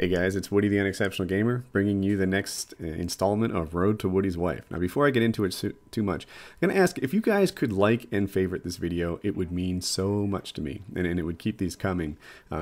Hey guys, it's Woody the Unexceptional Gamer, bringing you the next installment of Road to Woody's Wife. Now before I get into it too much, I'm going to ask if you guys could like and favorite this video. It would mean so much to me, and it would keep these coming.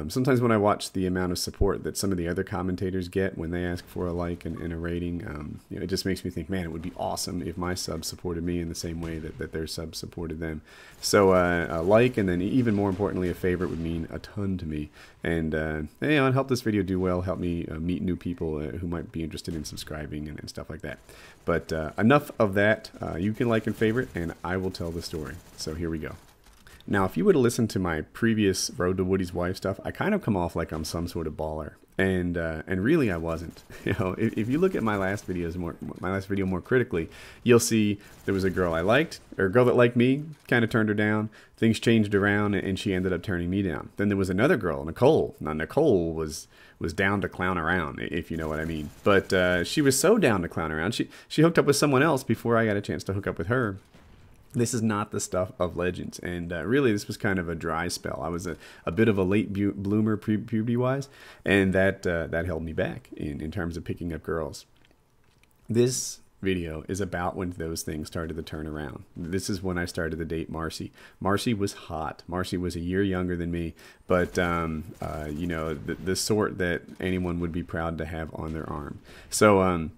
Sometimes when I watch the amount of support that some of the other commentators get when they ask for a like and a rating, it just makes me think, man, it would be awesome if my subs supported me in the same way that their subs supported them. So a like, and then even more importantly, a favorite would mean a ton to me. And and help this video do well, help me meet new people who might be interested in subscribing and stuff like that. But enough of that. You can like and favorite, and I will tell the story. So here we go. Now, if you would have listened to my previous Road to Woody's Wife stuff, I kind of come off like I'm some sort of baller, and really I wasn't. You know, if you look at my last video more critically, you'll see there was a girl I liked, or a girl that liked me, kind of turned her down. Things changed around, and she ended up turning me down. Then there was another girl, Nicole. Now Nicole was down to clown around, if you know what I mean. But she was so down to clown around, she hooked up with someone else before I got a chance to hook up with her. This is not the stuff of legends, and really this was kind of a dry spell. I was a bit of a late bloomer puberty-wise, and that held me back in terms of picking up girls. This video is about when those things started to turn around. This is when I started to date Marci. Marci was hot. Marci was a year younger than me, but you know, the sort that anyone would be proud to have on their arm. So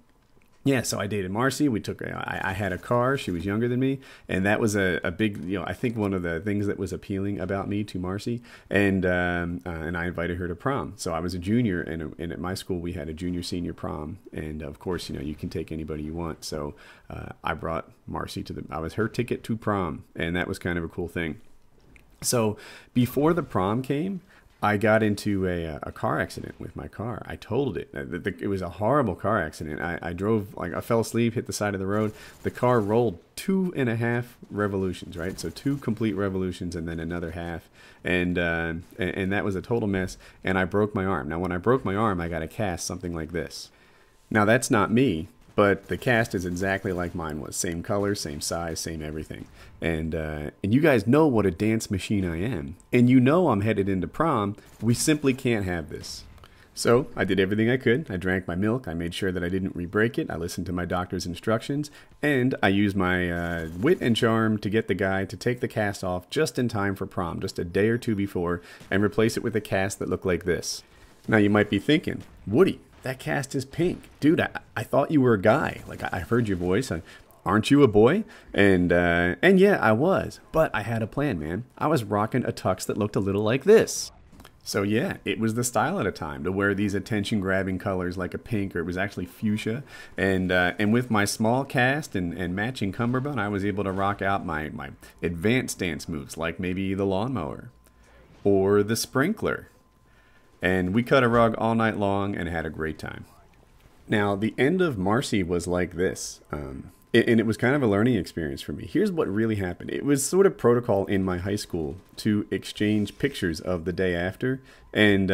yeah, so I dated Marci. We took. I had a car. She was younger than me, and that was a big. You know, I think one of the things that was appealing about me to Marci, and I invited her to prom. So I was a junior, and at my school we had a junior-senior prom, and of course, you know, you can take anybody you want. So I brought Marci to I was her ticket to prom, and that was kind of a cool thing. So before the prom came, I got into a car accident with my car. I totaled it. It was a horrible car accident. I drove, like, I fell asleep, hit the side of the road. The car rolled 2.5 revolutions, right? So 2 complete revolutions and then another half. And that was a total mess. And I broke my arm. Now, when I broke my arm, I got a cast something like this. Now, that's not me, but the cast is exactly like mine was. Same color, same size, same everything. And you guys know what a dance machine I am. And you know I'm headed into prom. We simply can't have this. So I did everything I could. I drank my milk. I made sure that I didn't re-break it. I listened to my doctor's instructions. And I used my wit and charm to get the guy to take the cast off just in time for prom, just a day or two before, and replace it with a cast that looked like this. Now you might be thinking, Woody, that cast is pink. Dude, I thought you were a guy. Like, I heard your voice. Aren't you a boy? And yeah, I was. But I had a plan, man. I was rocking a tux that looked a little like this. So yeah, it was the style at a time to wear these attention-grabbing colors like a pink, or it was actually fuchsia. And with my small cast and matching cummerbund, I was able to rock out my advanced dance moves, like maybe the lawnmower or the sprinkler. And we cut a rug all night long and had a great time. Now, the end of Marci was like this. And it was kind of a learning experience for me. Here's what really happened. It was sort of protocol in my high school to exchange pictures of the day after. And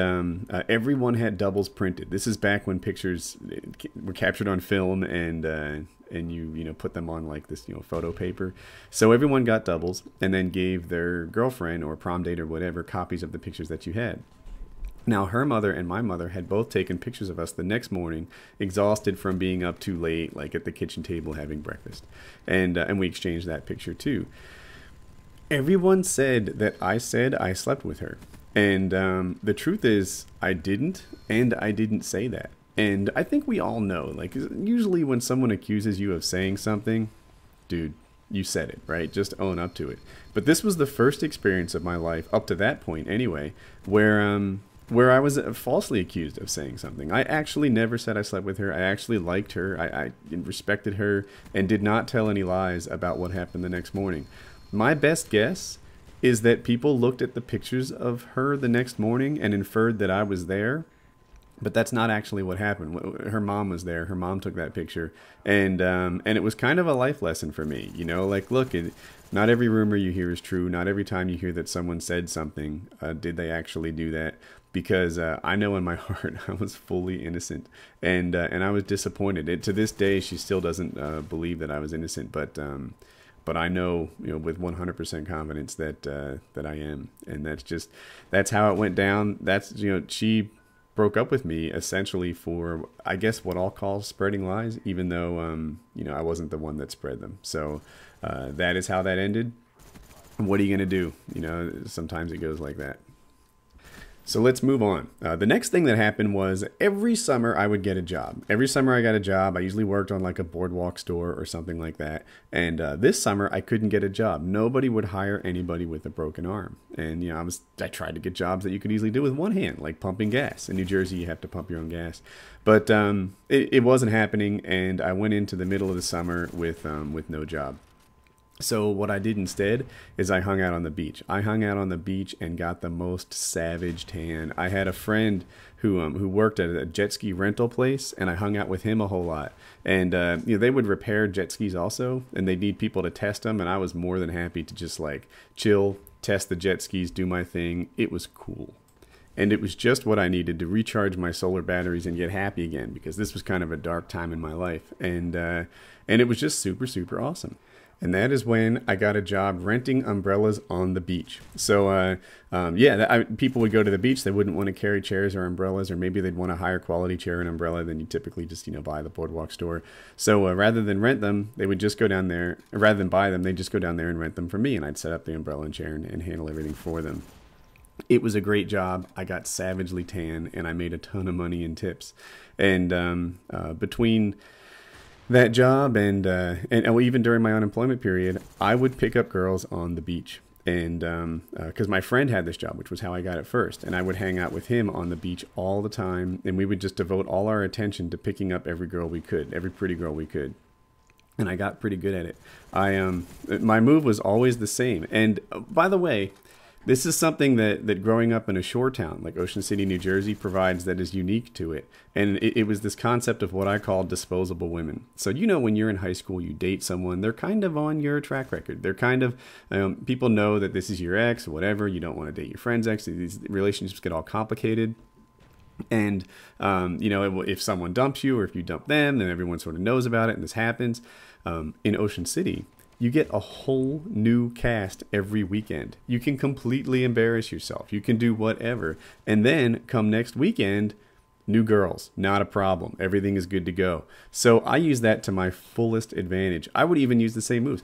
everyone had doubles printed. This is back when pictures were captured on film and you put them on like this, photo paper. So everyone got doubles and then gave their girlfriend or prom date or whatever copies of the pictures that you had. Now, her mother and my mother had both taken pictures of us the next morning, exhausted from being up too late, like at the kitchen table having breakfast. And we exchanged that picture too. Everyone said that I said I slept with her. And the truth is, I didn't, and I didn't say that. And I think we all know, like, usually when someone accuses you of saying something, dude, you said it, right? Just own up to it. But this was the first experience of my life, up to that point anyway, where I was falsely accused of saying something. I actually never said I slept with her. I actually liked her. I respected her and did not tell any lies about what happened the next morning. My best guess is that people looked at the pictures of her the next morning and inferred that I was there. But that's not actually what happened. Her mom was there. Her mom took that picture. And it was kind of a life lesson for me. You know, like, look, not every rumor you hear is true. Not every time you hear that someone said something, did they actually do that? Because I know in my heart I was fully innocent, and I was disappointed. To this day, she still doesn't believe that I was innocent, but I know, with 100% confidence that I am, and that's how it went down. That's, she broke up with me essentially for, I guess, what I'll call spreading lies, even though, you know, I wasn't the one that spread them. So that is how that ended. What are you going to do? You know, sometimes it goes like that. So let's move on. The next thing that happened was every summer I would get a job. Every summer I got a job. I usually worked on like a boardwalk store or something like that. And this summer I couldn't get a job. Nobody would hire anybody with a broken arm. And you know, I tried to get jobs that you could easily do with one hand, like pumping gas. In New Jersey, you have to pump your own gas. But it wasn't happening, and I went into the middle of the summer with no job. So what I did instead is I hung out on the beach. I hung out on the beach and got the most savage tan. I had a friend who worked at a jet ski rental place, and I hung out with him a whole lot. And you know, they would repair jet skis also, and they need people to test them. And I was more than happy to just like chill, test the jet skis, do my thing. It was cool. And it was just what I needed to recharge my solar batteries and get happy again, because this was kind of a dark time in my life. And it was just super, super awesome. And that is when I got a job renting umbrellas on the beach. So, people would go to the beach. They wouldn't want to carry chairs or umbrellas, or maybe they'd want a higher quality chair and umbrella than you typically just, you know, buy at the boardwalk store. So rather than rent them, they would just go down there. Rather than buy them, they'd just go down there and rent them from me. And I'd set up the umbrella and chair and handle everything for them. It was a great job. I got savagely tan, and I made a ton of money in tips. And between that job and even during my unemployment period, I would pick up girls on the beach. And because my friend had this job, which was how I got it first, and I would hang out with him on the beach all the time, and we would just devote all our attention to picking up every girl we could, every pretty girl we could. And I got pretty good at it. My move was always the same. And by the way, this is something that growing up in a shore town like Ocean City, New Jersey provides that is unique to it. And it was this concept of what I call disposable women. So, you know, when you're in high school, you date someone, they're kind of on your track record. They're kind of, people know that this is your ex or whatever. You don't want to date your friend's ex. These relationships get all complicated. And, you know, if someone dumps you or if you dump them, then everyone sort of knows about it, and this happens. In Ocean City, you get a whole new cast every weekend. You can completely embarrass yourself. You can do whatever. And then come next weekend, new girls, not a problem. Everything is good to go. So I use that to my fullest advantage. I would even use the same moves.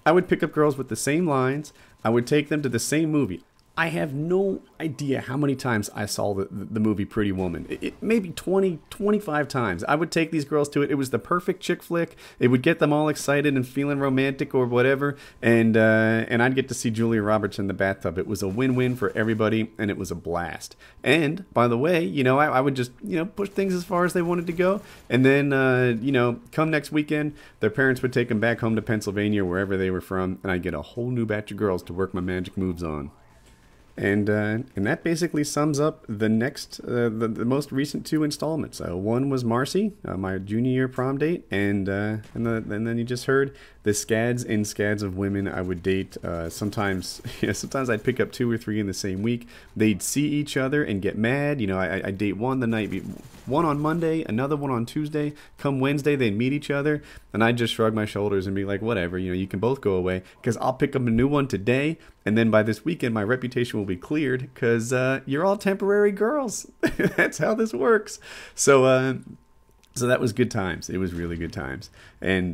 I would pick up girls with the same lines. I would take them to the same movie. I have no idea how many times I saw the movie Pretty Woman. Maybe 20, 25 times. I would take these girls to it. It was the perfect chick flick. It would get them all excited and feeling romantic or whatever. And I'd get to see Julia Roberts in the bathtub. It was a win-win for everybody, and it was a blast. And, by the way, you know, I would just, you know, push things as far as they wanted to go. And then, you know, come next weekend, their parents would take them back home to Pennsylvania, wherever they were from, and I'd get a whole new batch of girls to work my magic moves on. And that basically sums up the most recent two installments. One was Marci, my junior year prom date, and then you just heard the scads and scads of women I would date. Sometimes I'd pick up 2 or 3 in the same week. They'd see each other and get mad. You know, I'd date one on Monday, another one on Tuesday. Come Wednesday, they'd meet each other, and I'd just shrug my shoulders and be like, whatever, you know, you can both go away, because I'll pick up a new one today, and then by this weekend, my reputation will be cleared, because you're all temporary girls. That's how this works. So that was good times. It was really good times. And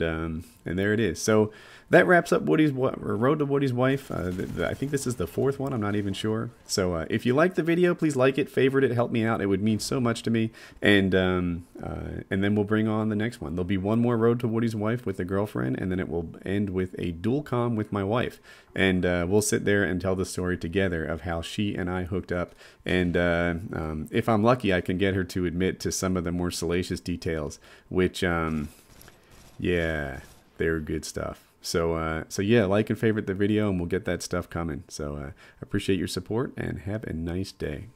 there it is. So that wraps up Road to Woody's Wife. I think this is the 4th one. I'm not even sure. So if you liked the video, please like it, favorite it, help me out. It would mean so much to me. And then we'll bring on the next one. There'll be one more Road to Woody's Wife with a girlfriend, and then it will end with a dual com with my wife. And we'll sit there and tell the story together of how she and I hooked up. And if I'm lucky, I can get her to admit to some of the more salacious details, which, yeah, they're good stuff. So yeah, like and favorite the video, and we'll get that stuff coming. So I appreciate your support, and have a nice day.